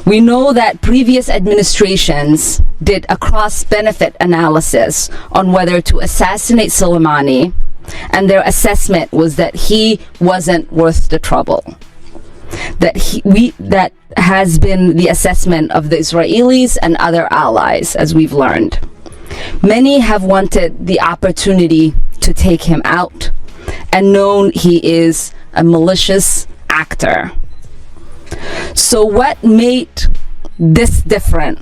We know that previous administrations did a cross-benefit analysis on whether to assassinate Soleimani, and their assessment was that he wasn't worth the trouble. That has been the assessment of the Israelis and other allies, as we've learned. Many have wanted the opportunity to take him out and known he is a malicious actor. So what made this different?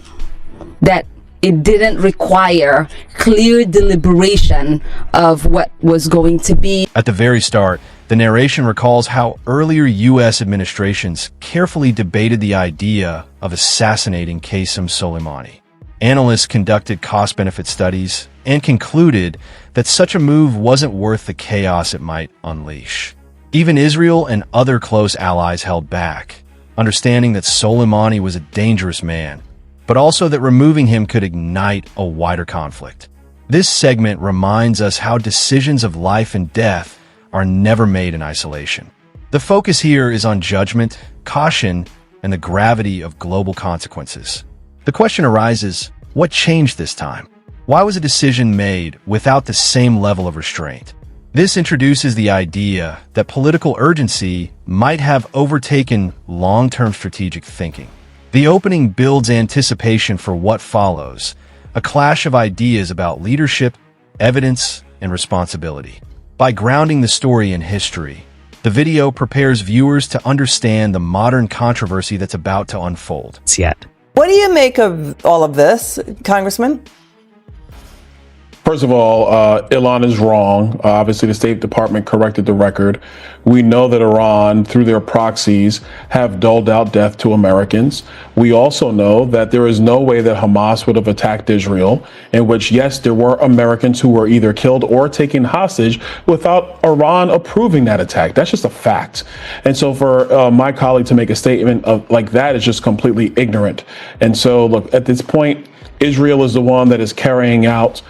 That it didn't require clear deliberation of what was going to be. At the very start, the narration recalls how earlier U.S. administrations carefully debated the idea of assassinating Qasem Soleimani. Analysts conducted cost-benefit studies and concluded that such a move wasn't worth the chaos it might unleash. Even Israel and other close allies held back, understanding that Soleimani was a dangerous man, but also that removing him could ignite a wider conflict. This segment reminds us how decisions of life and death are never made in isolation. The focus here is on judgment, caution, and the gravity of global consequences. The question arises, what changed this time? Why was a decision made without the same level of restraint? This introduces the idea that political urgency might have overtaken long-term strategic thinking. The opening builds anticipation for what follows, a clash of ideas about leadership, evidence, and responsibility. By grounding the story in history, the video prepares viewers to understand the modern controversy that's about to unfold. What do you make of all of this, Congressman? First of all, Ilhan is wrong. Obviously, the State Department corrected the record. We know that Iran, through their proxies, have doled out death to Americans. We also know that there is no way that Hamas would have attacked Israel, in which, yes, there were Americans who were either killed or taken hostage without Iran approving that attack. That's just a fact. And so for my colleague to make a statement like that is just completely ignorant. And so, look, at this point, Israel is the one that is carrying out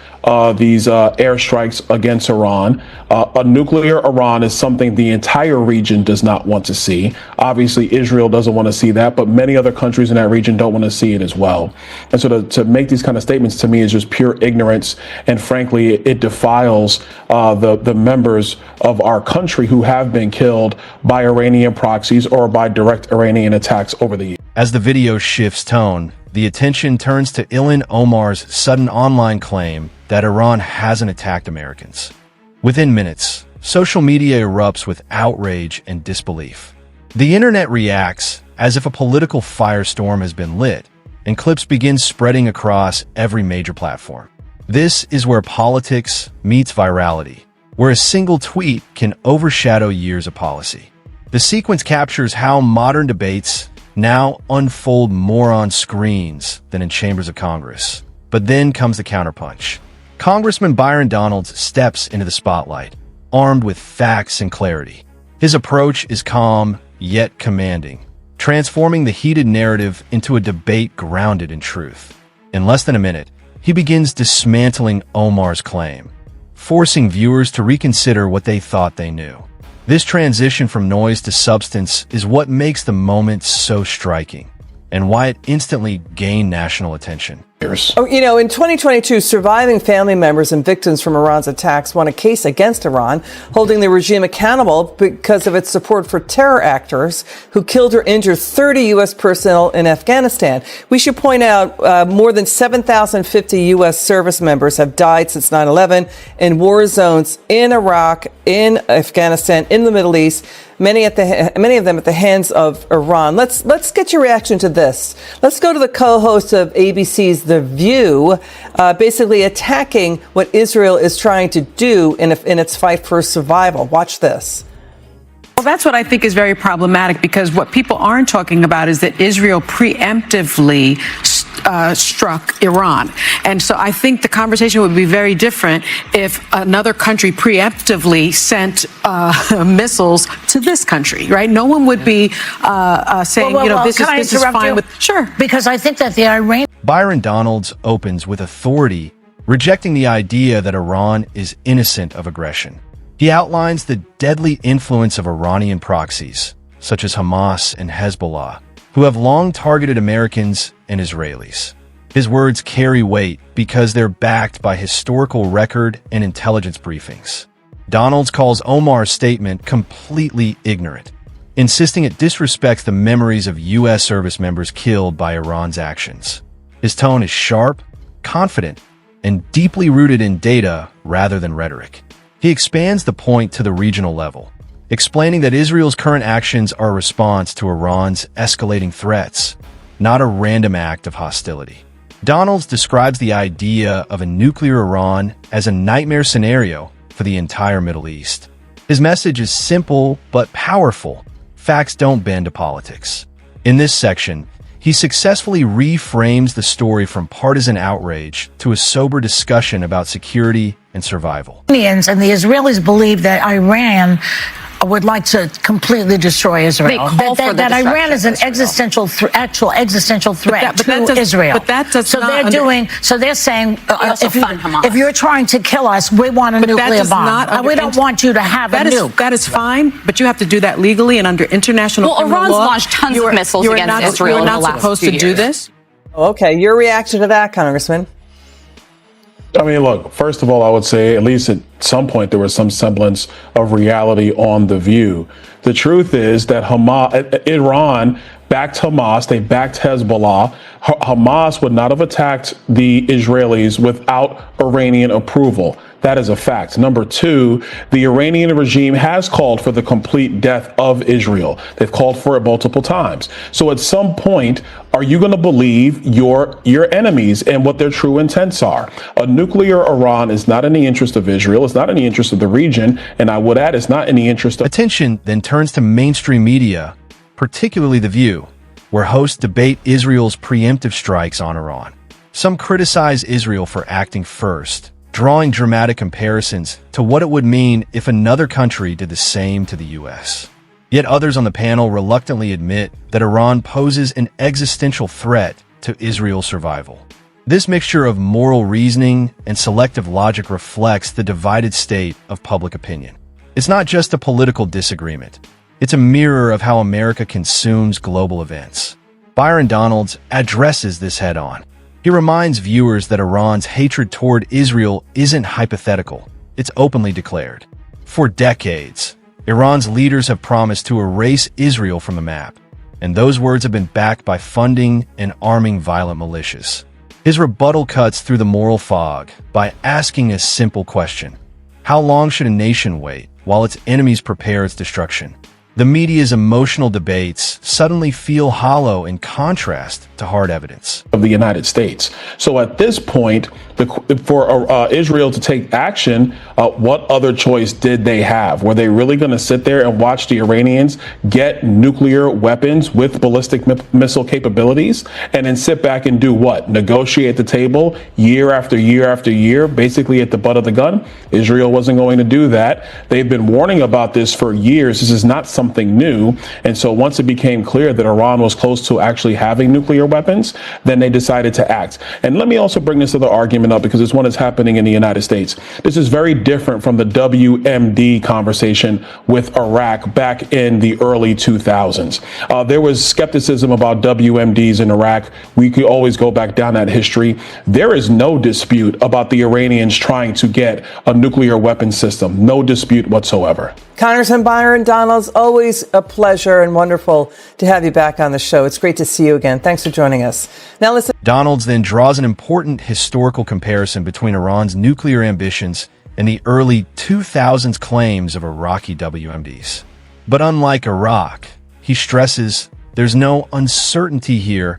these airstrikes against Iran. A nuclear Iran is something the entire region does not want to see. Obviously, Israel doesn't want to see that, but many other countries in that region don't want to see it as well. And so to make these kind of statements to me is just pure ignorance. And frankly, it defiles the members of our country who have been killed by Iranian proxies or by direct Iranian attacks over the years. As the video shifts tone, the attention turns to Ilhan Omar's sudden online claim that Iran hasn't attacked Americans. Within minutes, social media erupts with outrage and disbelief. The internet reacts as if a political firestorm has been lit, and clips begin spreading across every major platform. This is where politics meets virality, where a single tweet can overshadow years of policy. The sequence captures how modern debates now unfold more on screens than in chambers of Congress. But then comes the counterpunch. Congressman Byron Donalds steps into the spotlight, armed with facts and clarity. His approach is calm, yet commanding, transforming the heated narrative into a debate grounded in truth. In less than a minute, he begins dismantling Omar's claim, forcing viewers to reconsider what they thought they knew. This transition from noise to substance is what makes the moment so striking, and why it instantly gained national attention. Oh, you know, in 2022, surviving family members and victims from Iran's attacks won a case against Iran, holding the regime accountable because of its support for terror actors who killed or injured 30 U.S. personnel in Afghanistan. We should point out more than 7,050 U.S. service members have died since 9/11 in war zones in Iraq, in Afghanistan, in the Middle East. Many of them at the hands of Iran. Let's get your reaction to this. Let's go to the co-host of ABC's The View, basically attacking what Israel is trying to do in its fight for survival. Watch this. Well, that's what I think is very problematic, because what people aren't talking about is that Israel preemptively struck Iran. And so I think the conversation would be very different if another country preemptively sent missiles to this country, right? No one would be saying, this is fine with... Sure. Because I think that the Iranian... Byron Donalds opens with authority, rejecting the idea that Iran is innocent of aggression. He outlines the deadly influence of Iranian proxies, such as Hamas and Hezbollah, who have long targeted Americans and Israelis. His words carry weight because they're backed by historical record and intelligence briefings. Donalds calls Omar's statement completely ignorant, insisting it disrespects the memories of U.S. service members killed by Iran's actions. His tone is sharp, confident, and deeply rooted in data rather than rhetoric. He expands the point to the regional level, explaining that Israel's current actions are a response to Iran's escalating threats, not a random act of hostility. Donalds describes the idea of a nuclear Iran as a nightmare scenario for the entire Middle East. His message is simple but powerful. Facts don't bend to politics. In this section, he successfully reframes the story from partisan outrage to a sober discussion about security and survival. Iranians and the Israelis believe that Iran would like to completely destroy Israel. That Iran is an actual existential threat to Israel. But that does so not so they're saying, if you're trying to kill us, we want a nuclear bomb. And we don't want you to have a nuke. That is fine, but you have to do that legally and under international criminal law. Iran's launched tons of missiles against Israel in the last few years. You're not supposed to do this. Okay, your reaction to that, Congressman? I mean, look, first of all, I would say at least at some point there was some semblance of reality on The View. The truth is that Iran backed Hamas, they backed Hezbollah. Hamas would not have attacked the Israelis without Iranian approval. That is a fact. Number two, the Iranian regime has called for the complete death of Israel. They've called for it multiple times. So at some point, are you going to believe your enemies and what their true intents are? A nuclear Iran is not in the interest of Israel. It's not in the interest of the region. And I would add, it's not in the interest of... Attention then turns to mainstream media, particularly The View, where hosts debate Israel's preemptive strikes on Iran. Some criticize Israel for acting first, drawing dramatic comparisons to what it would mean if another country did the same to the U.S. Yet others on the panel reluctantly admit that Iran poses an existential threat to Israel's survival. This mixture of moral reasoning and selective logic reflects the divided state of public opinion. It's not just a political disagreement. It's a mirror of how America consumes global events. Byron Donalds addresses this head-on. He reminds viewers that Iran's hatred toward Israel isn't hypothetical. It's openly declared. For decades, Iran's leaders have promised to erase Israel from the map, and those words have been backed by funding and arming violent militias. His rebuttal cuts through the moral fog by asking a simple question: how long should a nation wait while its enemies prepare its destruction? The media's emotional debates suddenly feel hollow in contrast to hard evidence. Of the United States. So at this point, for Israel to take action, what other choice did they have? Were they really going to sit there and watch the Iranians get nuclear weapons with ballistic missile capabilities and then sit back and do what? Negotiate the table year after year after year, basically at the butt of the gun? Israel wasn't going to do that. They've been warning about this for years. This is not something new. And so once it became clear that Iran was close to actually having nuclear weapons, then they decided to act. And let me also bring this other argument up because this one is happening in the United States. This is very different from the WMD conversation with Iraq back in the early 2000s. There was skepticism about WMDs in Iraq. We could always go back down that history. There is no dispute about the Iranians trying to get a nuclear weapon system. No dispute whatsoever. Congressman Byron Donalds, always a pleasure and wonderful to have you back on the show. It's great to see you again. Thanks for joining us. Now listen. Donalds then draws an important historical comparison between Iran's nuclear ambitions and the early 2000s claims of Iraqi WMDs. But unlike Iraq, he stresses there's no uncertainty here.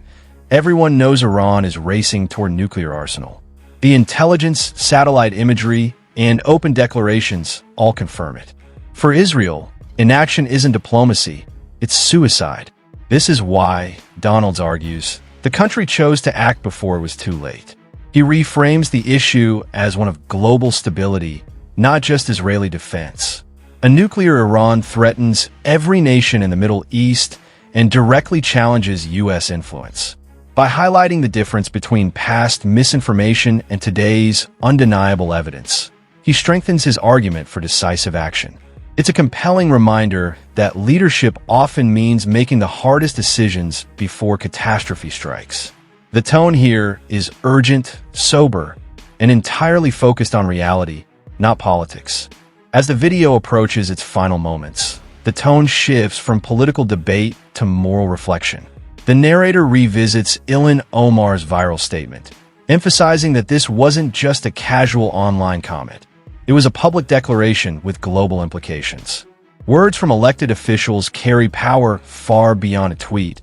Everyone knows Iran is racing toward nuclear arsenal. The intelligence, satellite imagery, and open declarations all confirm it. For Israel, inaction isn't diplomacy, it's suicide. This is why, Donalds argues, the country chose to act before it was too late. He reframes the issue as one of global stability, not just Israeli defense. A nuclear Iran threatens every nation in the Middle East and directly challenges U.S. influence. By highlighting the difference between past misinformation and today's undeniable evidence, he strengthens his argument for decisive action. It's a compelling reminder that leadership often means making the hardest decisions before catastrophe strikes. The tone here is urgent, sober, and entirely focused on reality, not politics. As the video approaches its final moments, the tone shifts from political debate to moral reflection. The narrator revisits Ilhan Omar's viral statement, emphasizing that this wasn't just a casual online comment. It was a public declaration with global implications. Words from elected officials carry power far beyond a tweet,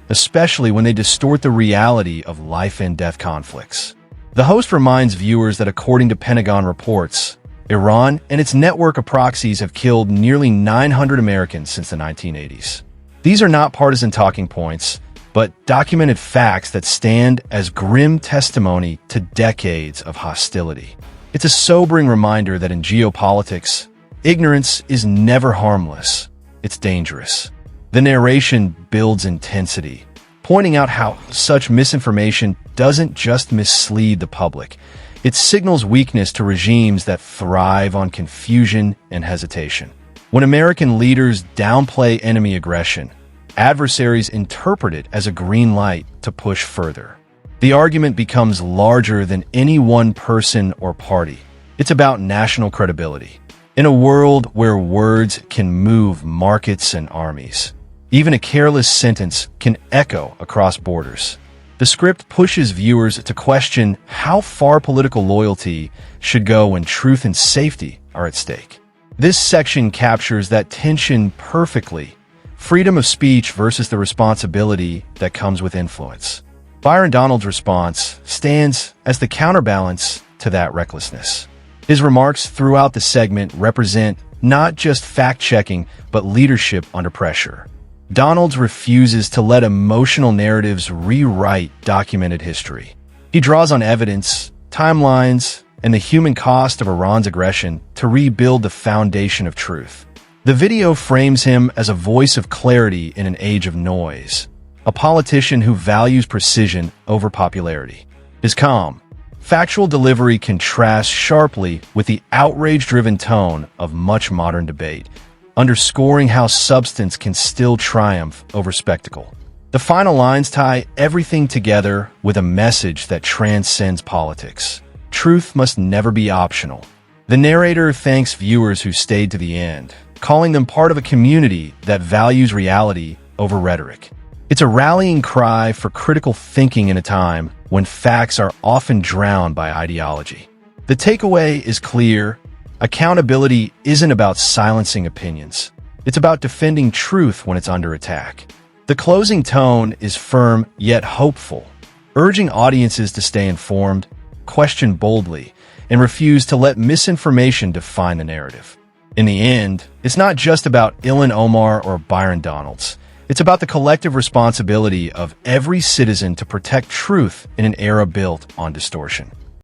especially when they distort the reality of life and death conflicts. The host reminds viewers that according to Pentagon reports, Iran and its network of proxies have killed nearly 900 Americans since the 1980s. These are not partisan talking points, but documented facts that stand as grim testimony to decades of hostility. It's a sobering reminder that in geopolitics, ignorance is never harmless. It's dangerous. The narration builds intensity, pointing out how such misinformation doesn't just mislead the public. It signals weakness to regimes that thrive on confusion and hesitation. When American leaders downplay enemy aggression, adversaries interpret it as a green light to push further. The argument becomes larger than any one person or party. It's about national credibility. In a world where words can move markets and armies, even a careless sentence can echo across borders. The script pushes viewers to question how far political loyalty should go when truth and safety are at stake. This section captures that tension perfectly. Freedom of speech versus the responsibility that comes with influence. Byron Donalds' response stands as the counterbalance to that recklessness. His remarks throughout the segment represent not just fact-checking, but leadership under pressure. Donalds refuses to let emotional narratives rewrite documented history. He draws on evidence, timelines, and the human cost of Iran's aggression to rebuild the foundation of truth. The video frames him as a voice of clarity in an age of noise, a politician who values precision over popularity. His calm, factual delivery contrasts sharply with the outrage-driven tone of much modern debate, underscoring how substance can still triumph over spectacle. The final lines tie everything together with a message that transcends politics. Truth must never be optional. The narrator thanks viewers who stayed to the end, calling them part of a community that values reality over rhetoric. It's a rallying cry for critical thinking in a time when facts are often drowned by ideology. The takeaway is clear. Accountability isn't about silencing opinions. It's about defending truth when it's under attack. The closing tone is firm yet hopeful, urging audiences to stay informed, question boldly, and refuse to let misinformation define the narrative. In the end, it's not just about Ilhan Omar or Byron Donalds. It's about the collective responsibility of every citizen to protect truth in an era built on distortion.